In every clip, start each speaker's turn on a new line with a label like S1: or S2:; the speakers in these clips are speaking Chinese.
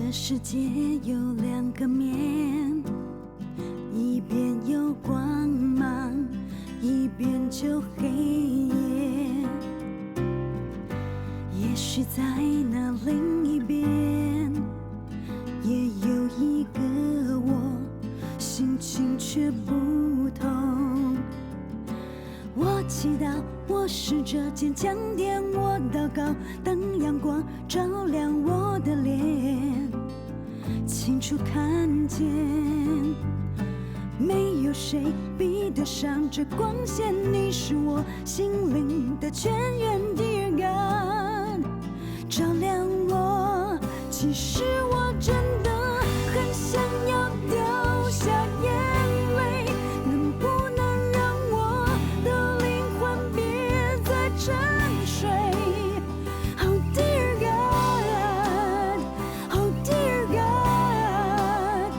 S1: 这世界有两个面，一边有光芒，一边就黑夜。也许在那另一边，也有一个我，心情却不同。我祈祷，我试着坚强点，我祷告，当阳光照亮我的脸，清楚看见，没有谁比得上这光线。你是我心灵的泉源，Dear God，照亮我。其实我真的很想要掉下眼泪，能不能让我的灵魂别再沉睡？Oh dear God, oh dear God，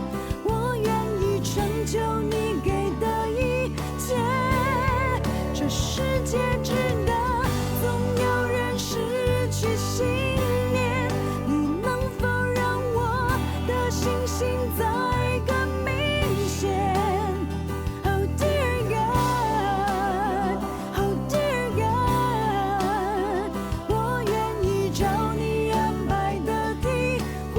S1: 我愿意成就你给的一切。这世界值得，总有人失去信念，你能否让我的信心再更明显？Oh dear God, oh dear God， 我愿意照你安排的体会。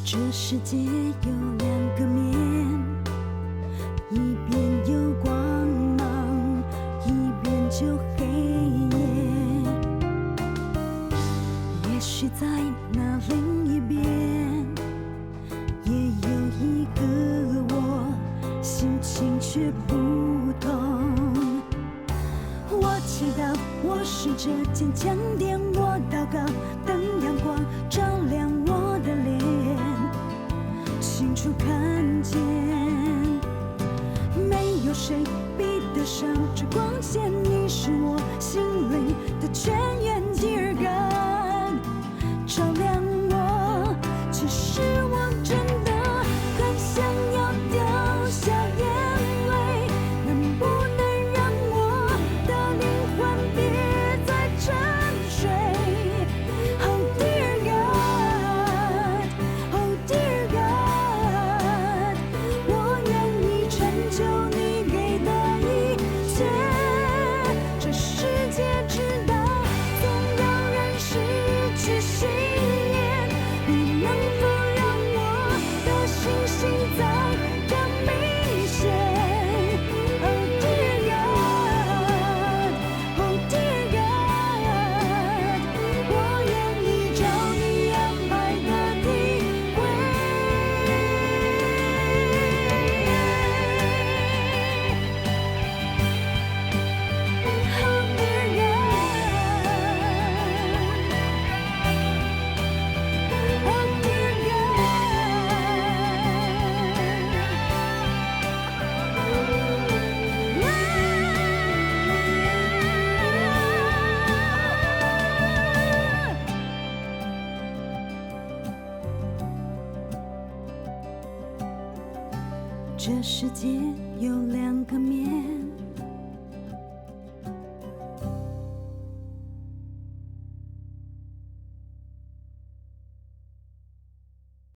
S1: 这世界有两个面，一边有光芒，一边就黑夜。也许在那另一边，也有一个我，心情却不同。我祈祷，我试着坚强点，我祷告，等阳光照亮我的脸，清楚看见，没有谁比得上这光线。你是我心灵的泉源，Dear God，照亮我。其实我真的很想要掉下眼泪，能不能让我的灵魂别再沉睡？Oh dear God, oh dear God， 我愿意成就你给的一切。这世界值得，总有人失去信念，你能否让我的信心再更明显？Oh dear God, oh dear God， 我愿意照你安排的体会。Oh dear God, oh dear God。这世界有两个面，